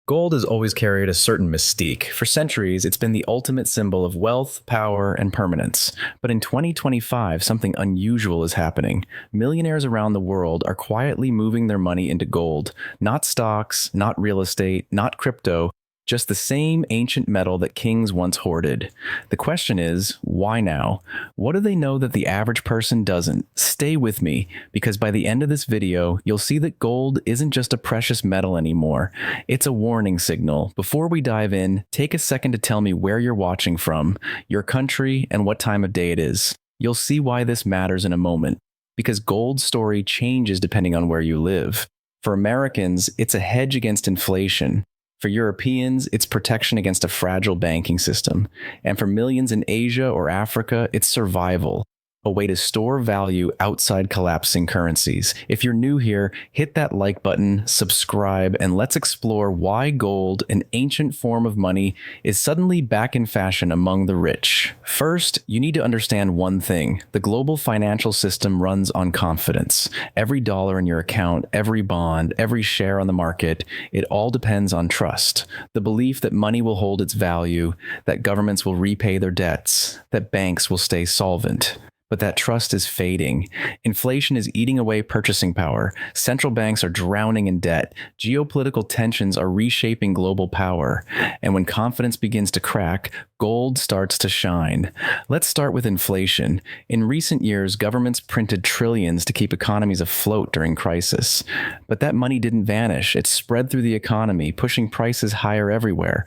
Gold has always carried a certain mystique. For centuries, it's been the ultimate symbol of wealth, power, and permanence. But in 2025, something unusual is happening. Millionaires around the world are quietly moving their money into gold. Not stocks, not real estate, not crypto, just the same ancient metal that kings once hoarded. The question is, why now? What do they know that the average person doesn't? Stay with me, because by the end of this video, you'll see that gold isn't just a precious metal anymore. It's a warning signal. Before we dive in, take a second to tell me where you're watching from, your country, and what time of day it is. You'll see why this matters in a moment, because gold's story changes depending on where you live. For Americans, it's a hedge against inflation. For Europeans, it's protection against a fragile banking system. And for millions in Asia or Africa, it's survival, a way to store value outside collapsing currencies. If you're new here, hit that like button, subscribe, and let's explore why gold, an ancient form of money, is suddenly back in fashion among the rich. First, you need to understand one thing. The global financial system runs on confidence. Every dollar in your account, every bond, every share on the market, it all depends on trust. The belief that money will hold its value, that governments will repay their debts, that banks will stay solvent. But that trust is fading. Inflation is eating away purchasing power. Central banks are drowning in debt. Geopolitical tensions are reshaping global power. And when confidence begins to crack, gold starts to shine. Let's start with inflation. In recent years, governments printed trillions to keep economies afloat during crisis. But that money didn't vanish. It spread through the economy, pushing prices higher everywhere.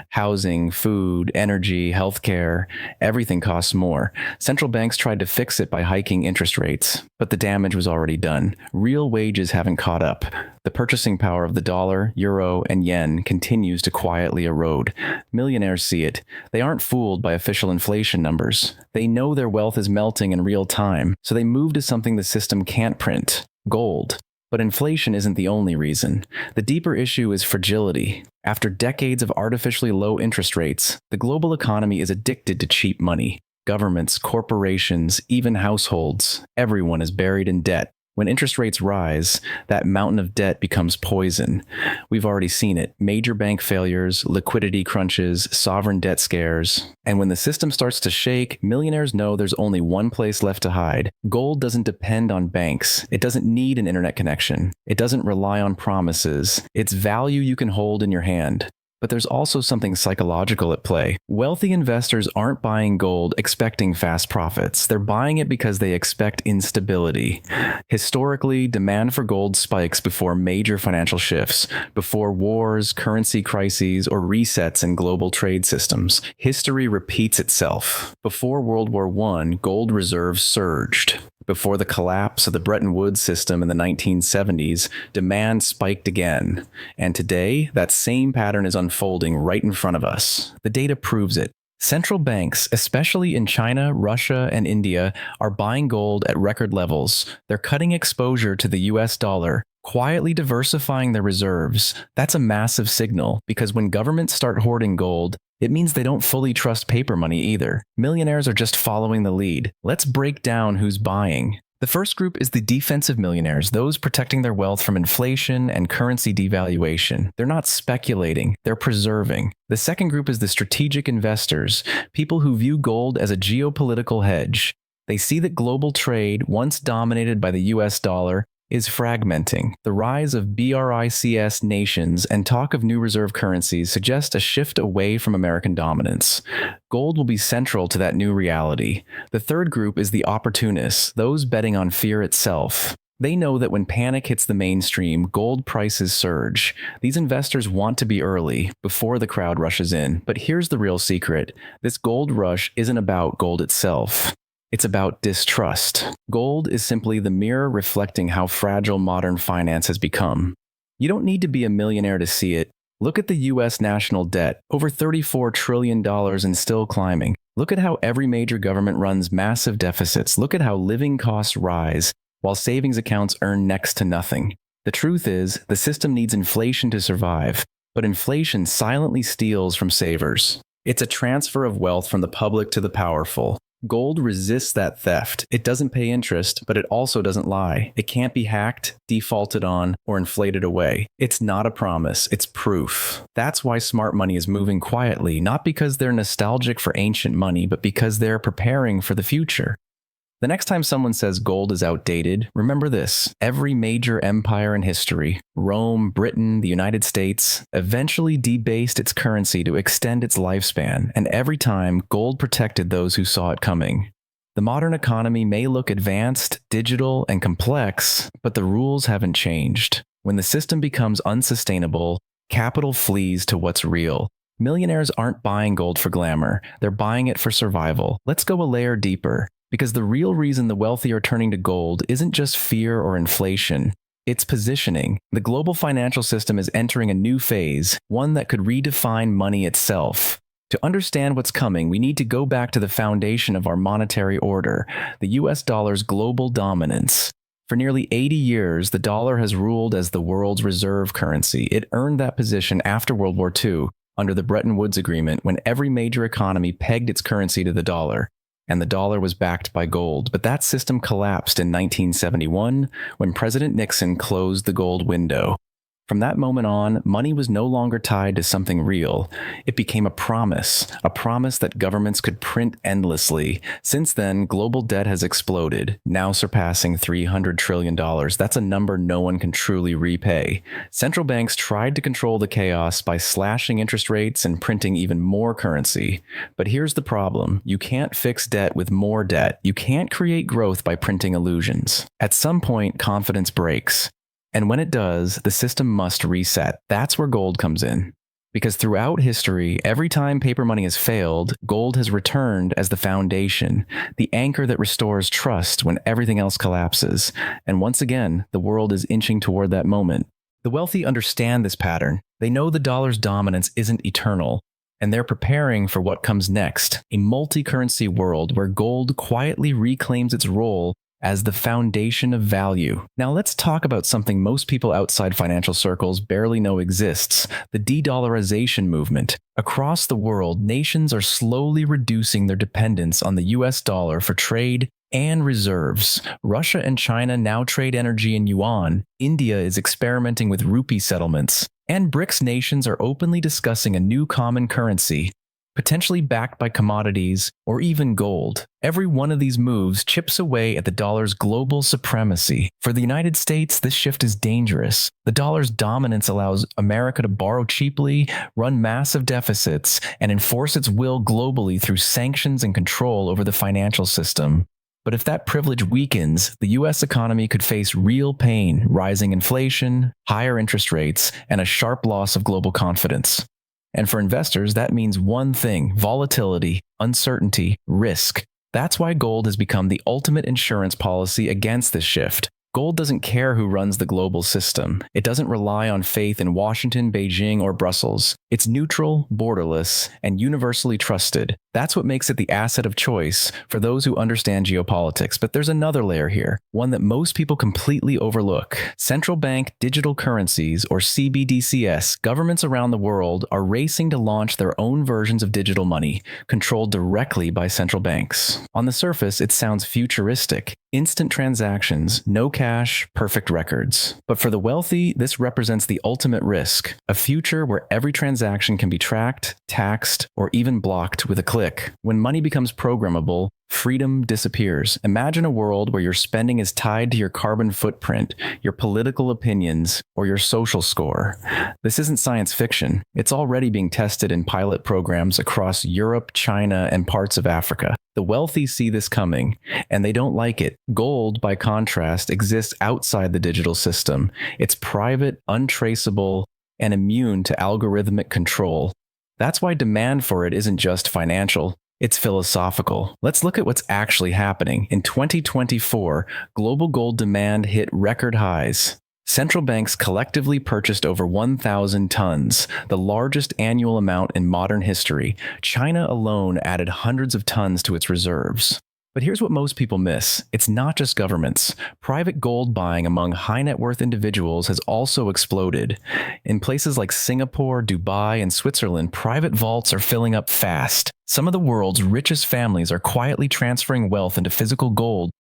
Housing, food, energy, healthcare, everything costs more. Central banks tried to fix it by hiking interest rates, but the damage was already done. Real wages haven't caught up. The purchasing power of the dollar, euro, and yen continues to quietly erode. Millionaires see it. They aren't fooled by official inflation numbers. They know their wealth is melting in real time, so they move to something the system can't print: gold. But inflation isn't the only reason. The deeper issue is fragility. After decades of artificially low interest rates, the global economy is addicted to cheap money. Governments, corporations, even households, everyone is buried in debt. When interest rates rise, that mountain of debt becomes poison. We've already seen it: major bank failures, liquidity crunches, sovereign debt scares. And when the system starts to shake, millionaires know there's only one place left to hide. Gold doesn't depend on banks. It doesn't need an internet connection. It doesn't rely on promises. It's value you can hold in your hand. But there's also something psychological at play. Wealthy investors aren't buying gold expecting fast profits. They're buying it because they expect instability. Historically, demand for gold spikes before major financial shifts, before wars, currency crises, or resets in global trade systems. History repeats itself. Before World War I, gold reserves surged. Before the collapse of the Bretton Woods system in the 1970s, demand spiked again. And today, that same pattern is unfolding right in front of us. The data proves it. Central banks, especially in China, Russia, and India, are buying gold at record levels. They're cutting exposure to the US dollar, quietly diversifying their reserves. That's a massive signal, because when governments start hoarding gold, it means they don't fully trust paper money either. Millionaires are just following the lead. Let's break down who's buying. The first group is the defensive millionaires, those protecting their wealth from inflation and currency devaluation. They're not speculating, they're preserving. The second group is the strategic investors, people who view gold as a geopolitical hedge. They see that global trade, once dominated by the US dollar, is fragmenting. The rise of BRICS nations and talk of new reserve currencies suggest a shift away from American dominance. Gold will be central to that new reality. The third group is the opportunists, those betting on fear itself. They know that when panic hits the mainstream, gold prices surge. These investors want to be early, before the crowd rushes in. But here's the real secret: this gold rush isn't about gold itself. It's about distrust. Gold is simply the mirror reflecting how fragile modern finance has become. You don't need to be a millionaire to see it. Look at the US national debt, over $34 trillion and still climbing. Look at how every major government runs massive deficits. Look at how living costs rise, while savings accounts earn next to nothing. The truth is, the system needs inflation to survive, but inflation silently steals from savers. It's a transfer of wealth from the public to the powerful. Gold resists that theft. It doesn't pay interest, but it also doesn't lie. It can't be hacked, defaulted on, or inflated away. It's not a promise, it's proof. That's why smart money is moving quietly, not because they're nostalgic for ancient money, but because they're preparing for the future. The next time someone says gold is outdated, remember this. Every major empire in history, Rome, Britain, the United States, eventually debased its currency to extend its lifespan, and every time, gold protected those who saw it coming. The modern economy may look advanced, digital, and complex, but the rules haven't changed. When the system becomes unsustainable, capital flees to what's real. Millionaires aren't buying gold for glamour, they're buying it for survival. Let's go a layer deeper. Because the real reason the wealthy are turning to gold isn't just fear or inflation, it's positioning. The global financial system is entering a new phase, one that could redefine money itself. To understand what's coming, we need to go back to the foundation of our monetary order, the US dollar's global dominance. For nearly 80 years, the dollar has ruled as the world's reserve currency. It earned that position after World War II, under the Bretton Woods Agreement, when every major economy pegged its currency to the dollar. And the dollar was backed by gold. But that system collapsed in 1971 when President Nixon closed the gold window. From that moment on, money was no longer tied to something real. It became a promise that governments could print endlessly. Since then, global debt has exploded, now surpassing $300 trillion. That's a number no one can truly repay. Central banks tried to control the chaos by slashing interest rates and printing even more currency. But here's the problem. You can't fix debt with more debt. You can't create growth by printing illusions. At some point, confidence breaks. And when it does, the system must reset. That's where gold comes in. Because throughout history, every time paper money has failed, gold has returned as the foundation, the anchor that restores trust when everything else collapses. And once again, the world is inching toward that moment. The wealthy understand this pattern. They know the dollar's dominance isn't eternal, and they're preparing for what comes next, a multi-currency world where gold quietly reclaims its role as the foundation of value. Now let's talk about something most people outside financial circles barely know exists, the de-dollarization movement. Across the world, nations are slowly reducing their dependence on the US dollar for trade and reserves. Russia and China now trade energy in yuan. India is experimenting with rupee settlements. And BRICS nations are openly discussing a new common currency, potentially backed by commodities or even gold. Every one of these moves chips away at the dollar's global supremacy. For the United States, this shift is dangerous. The dollar's dominance allows America to borrow cheaply, run massive deficits, and enforce its will globally through sanctions and control over the financial system. But if that privilege weakens, the US economy could face real pain, rising inflation, higher interest rates, and a sharp loss of global confidence. And for investors, that means one thing: volatility, uncertainty, risk. That's why gold has become the ultimate insurance policy against this shift. Gold doesn't care who runs the global system. It doesn't rely on faith in Washington, Beijing, or Brussels. It's neutral, borderless, and universally trusted. That's what makes it the asset of choice for those who understand geopolitics. But there's another layer here, one that most people completely overlook. Central bank digital currencies, or CBDCs, governments around the world are racing to launch their own versions of digital money, controlled directly by central banks. On the surface, it sounds futuristic. Instant transactions, no cash, perfect records. But for the wealthy, this represents the ultimate risk, a future where every transaction can be tracked, taxed, or even blocked with a click. When money becomes programmable, freedom disappears. Imagine a world where your spending is tied to your carbon footprint, your political opinions, or your social score. This isn't science fiction. It's already being tested in pilot programs across Europe, China, and parts of Africa. The wealthy see this coming, and they don't like it. Gold, by contrast, exists outside the digital system. It's private, untraceable, and immune to algorithmic control. That's why demand for it isn't just financial. It's philosophical. Let's look at what's actually happening. In 2024, global gold demand hit record highs. Central banks collectively purchased over 1,000 tons, the largest annual amount in modern history. China alone added hundreds of tons to its reserves. But here's what most people miss. It's not just governments. Private gold buying among high net worth individuals has also exploded. In places like Singapore, Dubai, and Switzerland, private vaults are filling up fast. Some of the world's richest families are quietly transferring wealth into physical gold.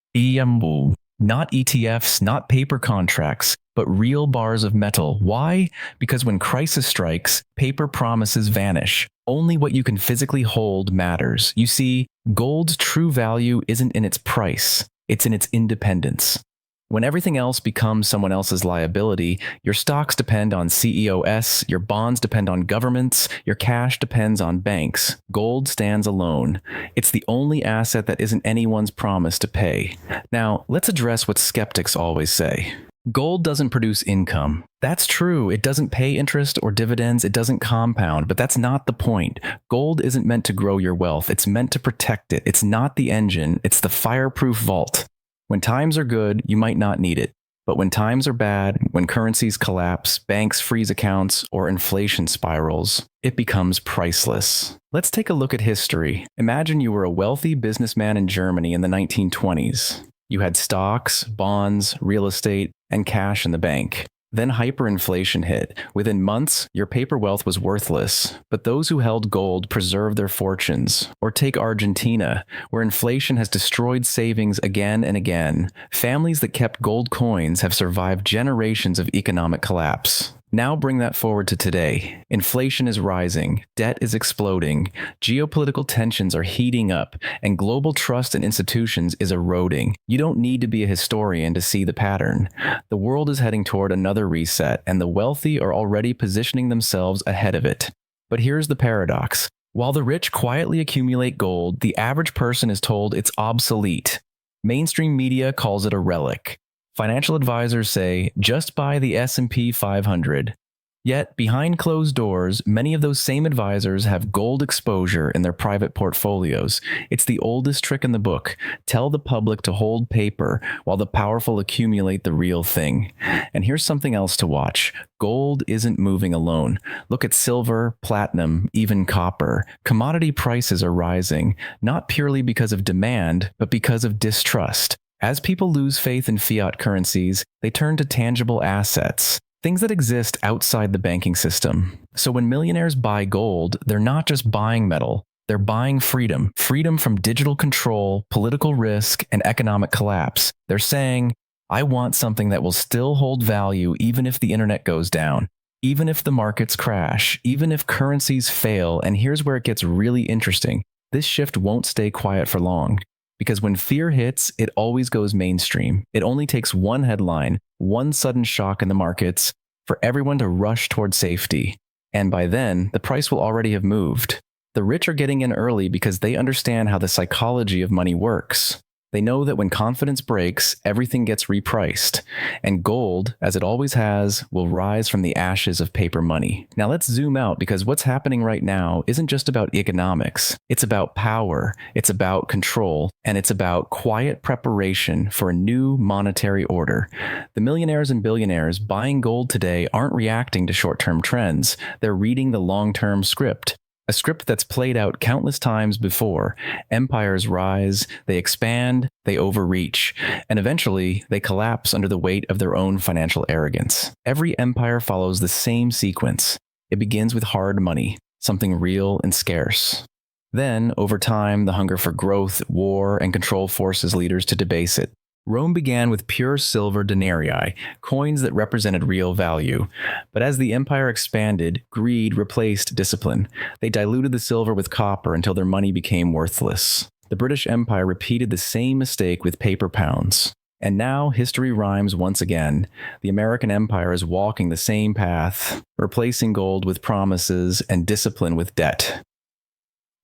Not ETFs, not paper contracts, but real bars of metal. Why? Because when crisis strikes, paper promises vanish. Only what you can physically hold matters. You see, gold's true value isn't in its price, it's in its independence. When everything else becomes someone else's liability, your stocks depend on CEOs, your bonds depend on governments, your cash depends on banks. Gold stands alone. It's the only asset that isn't anyone's promise to pay. Now, let's address what skeptics always say. Gold doesn't produce income. That's true. It doesn't pay interest or dividends. It doesn't compound, but that's not the point. Gold isn't meant to grow your wealth. It's meant to protect it. It's not the engine. It's the fireproof vault. When times are good, you might not need it. But when times are bad, when currencies collapse, banks freeze accounts, or inflation spirals, it becomes priceless. Let's take a look at history. Imagine you were a wealthy businessman in Germany in the 1920s. You had stocks, bonds, real estate, and cash in the bank. Then hyperinflation hit. Within months, your paper wealth was worthless, but those who held gold preserved their fortunes. Or take Argentina, where inflation has destroyed savings again and again. Families that kept gold coins have survived generations of economic collapse. Now bring that forward to today. Inflation is rising, debt is exploding, geopolitical tensions are heating up, and global trust in institutions is eroding. You don't need to be a historian to see the pattern. The world is heading toward another reset, and the wealthy are already positioning themselves ahead of it. But here's the paradox. While the rich quietly accumulate gold, the average person is told it's obsolete. Mainstream media calls it a relic. Financial advisors say, just buy the S&P 500. Yet, behind closed doors, many of those same advisors have gold exposure in their private portfolios. It's the oldest trick in the book. Tell the public to hold paper while the powerful accumulate the real thing. And here's something else to watch. Gold isn't moving alone. Look at silver, platinum, even copper. Commodity prices are rising, not purely because of demand, but because of distrust. As people lose faith in fiat currencies, they turn to tangible assets, things that exist outside the banking system. So when millionaires buy gold, they're not just buying metal, they're buying freedom. Freedom from digital control, political risk, and economic collapse. They're saying, I want something that will still hold value even if the internet goes down, even if the markets crash, even if currencies fail. And here's where it gets really interesting. This shift won't stay quiet for long. Because when fear hits, it always goes mainstream. It only takes one headline, one sudden shock in the markets, for everyone to rush toward safety. And by then, the price will already have moved. The rich are getting in early because they understand how the psychology of money works. They know that when confidence breaks, everything gets repriced. And gold, as it always has, will rise from the ashes of paper money. Now let's zoom out, because what's happening right now isn't just about economics. It's about power, it's about control, and it's about quiet preparation for a new monetary order. The millionaires and billionaires buying gold today aren't reacting to short-term trends. They're reading the long-term script. A script that's played out countless times before. Empires rise, they expand, they overreach, and eventually they collapse under the weight of their own financial arrogance. Every empire follows the same sequence. It begins with hard money, something real and scarce. Then, over time, the hunger for growth, war, and control forces leaders to debase it. Rome began with pure silver denarii, coins that represented real value. But as the empire expanded, greed replaced discipline. They diluted the silver with copper until their money became worthless. The British Empire repeated the same mistake with paper pounds. And now history rhymes once again. The American Empire is walking the same path, replacing gold with promises and discipline with debt.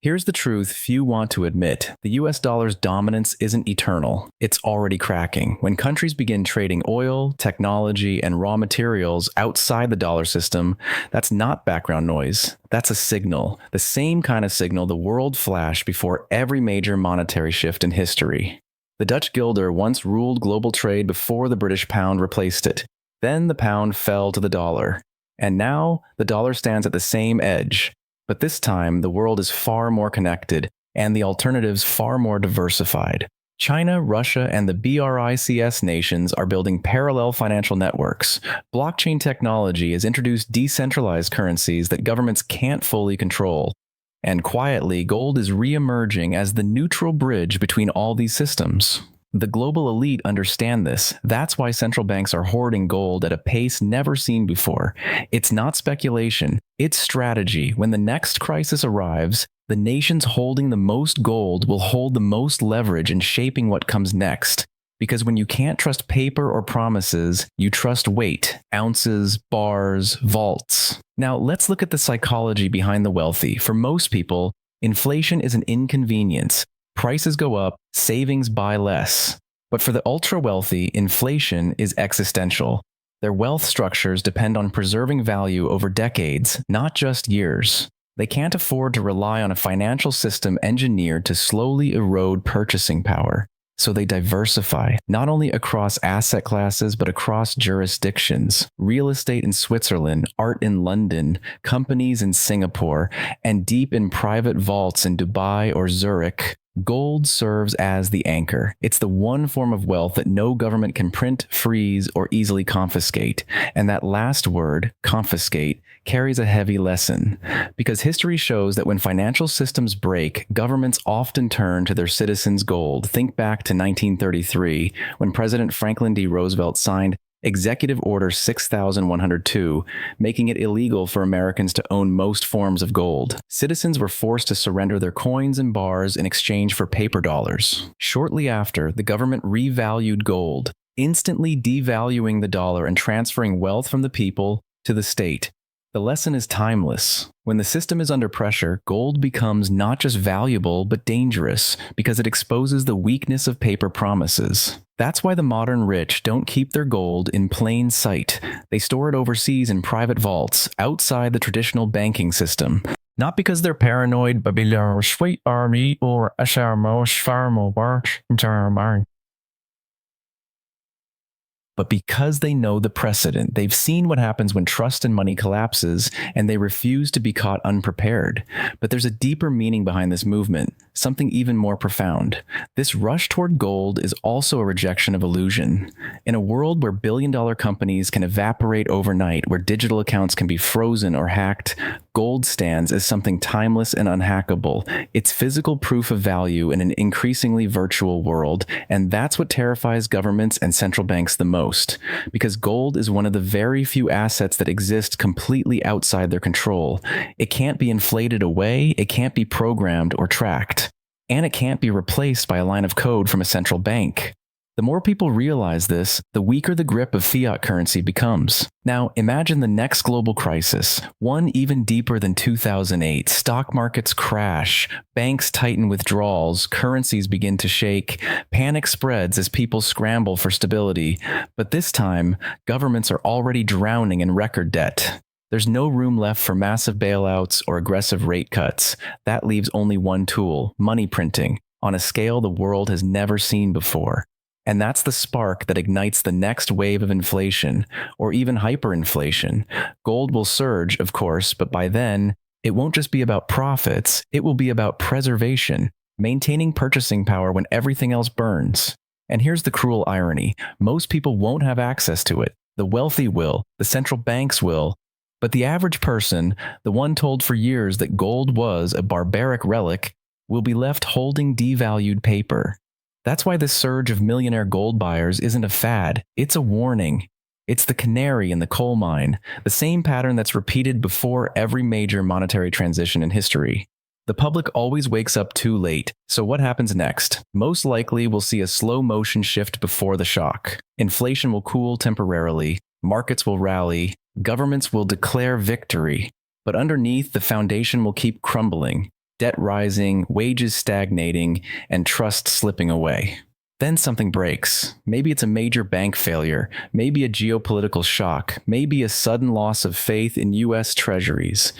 Here's the truth few want to admit. The US dollar's dominance isn't eternal. It's already cracking. When countries begin trading oil, technology, and raw materials outside the dollar system, that's not background noise. That's a signal. The same kind of signal the world flashed before every major monetary shift in history. The Dutch guilder once ruled global trade before the British pound replaced it. Then the pound fell to the dollar. And now the dollar stands at the same edge. But this time, the world is far more connected, and the alternatives far more diversified. China, Russia, and the BRICS nations are building parallel financial networks. Blockchain technology has introduced decentralized currencies that governments can't fully control. And quietly, gold is re-emerging as the neutral bridge between all these systems. The global elite understand this. That's why central banks are hoarding gold at a pace never seen before. It's not speculation, it's strategy. When the next crisis arrives, the nations holding the most gold will hold the most leverage in shaping what comes next. Because when you can't trust paper or promises, you trust weight, ounces, bars, vaults. Now, let's look at the psychology behind the wealthy. For most people, inflation is an inconvenience. Prices go up, savings buy less. But for the ultra-wealthy, inflation is existential. Their wealth structures depend on preserving value over decades, not just years. They can't afford to rely on a financial system engineered to slowly erode purchasing power. So they diversify, not only across asset classes, but across jurisdictions. Real estate in Switzerland, art in London, companies in Singapore, and deep in private vaults in Dubai or Zurich. Gold serves as the anchor. It's the one form of wealth that no government can print, freeze, or easily confiscate. And that last word, confiscate, carries a heavy lesson. Because history shows that when financial systems break, governments often turn to their citizens' gold. Think back to 1933, when President Franklin D. Roosevelt signed Executive Order 6102, making it illegal for Americans to own most forms of gold. Citizens were forced to surrender their coins and bars in exchange for paper dollars. Shortly after, the government revalued gold, instantly devaluing the dollar and transferring wealth from the people to the state. The lesson is timeless. When the system is under pressure, gold becomes not just valuable, but dangerous, because it exposes the weakness of paper promises. That's why the modern rich don't keep their gold in plain sight. They store it overseas in private vaults, outside the traditional banking system. Not because they're paranoid, but below sweet army or but because they know the precedent. They've seen what happens when trust and money collapses, and they refuse to be caught unprepared. But there's a deeper meaning behind this movement, something even more profound. This rush toward gold is also a rejection of illusion. In a world where billion-dollar companies can evaporate overnight, where digital accounts can be frozen or hacked, gold stands as something timeless and unhackable. It's physical proof of value in an increasingly virtual world, and that's what terrifies governments and central banks the most. Because gold is one of the very few assets that exist completely outside their control. It can't be inflated away, it can't be programmed or tracked, and it can't be replaced by a line of code from a central bank. The more people realize this, the weaker the grip of fiat currency becomes. Now, imagine the next global crisis, one even deeper than 2008. Stock markets crash, banks tighten withdrawals, currencies begin to shake, panic spreads as people scramble for stability. But this time, governments are already drowning in record debt. There's no room left for massive bailouts or aggressive rate cuts. That leaves only one tool: money printing, on a scale the world has never seen before. And that's the spark that ignites the next wave of inflation, or even hyperinflation. Gold will surge, of course, but by then, it won't just be about profits, it will be about preservation, maintaining purchasing power when everything else burns. And here's the cruel irony: most people won't have access to it. The wealthy will, the central banks will, but the average person, the one told for years that gold was a barbaric relic, will be left holding devalued paper. That's why this surge of millionaire gold buyers isn't a fad, it's a warning. It's the canary in the coal mine, the same pattern that's repeated before every major monetary transition in history. The public always wakes up too late, so what happens next? Most likely we'll see a slow motion shift before the shock. Inflation will cool temporarily, markets will rally, governments will declare victory, but underneath the foundation will keep crumbling. Debt rising, wages stagnating, and trust slipping away. Then something breaks. Maybe it's a major bank failure, maybe a geopolitical shock, maybe a sudden loss of faith in US treasuries.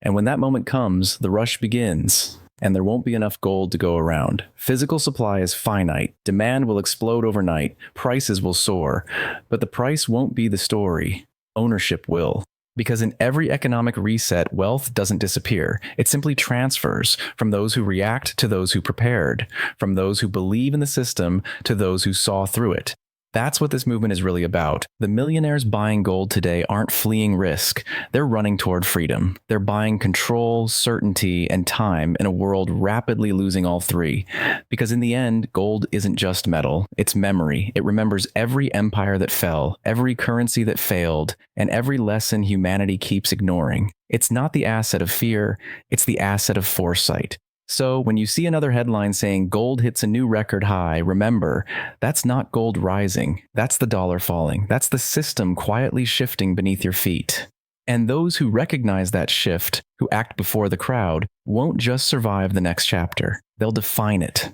And when that moment comes, the rush begins, and there won't be enough gold to go around. Physical supply is finite, demand will explode overnight, prices will soar, but the price won't be the story. Ownership will. Because in every economic reset, wealth doesn't disappear. It simply transfers from those who react to those who prepared, from those who believe in the system to those who saw through it. That's what this movement is really about. The millionaires buying gold today aren't fleeing risk. They're running toward freedom. They're buying control, certainty, and time in a world rapidly losing all three. Because in the end, gold isn't just metal. It's memory. It remembers every empire that fell, every currency that failed, and every lesson humanity keeps ignoring. It's not the asset of fear. It's the asset of foresight. So when you see another headline saying gold hits a new record high, remember, that's not gold rising. That's the dollar falling. That's the system quietly shifting beneath your feet. And those who recognize that shift, who act before the crowd, won't just survive the next chapter. They'll define it.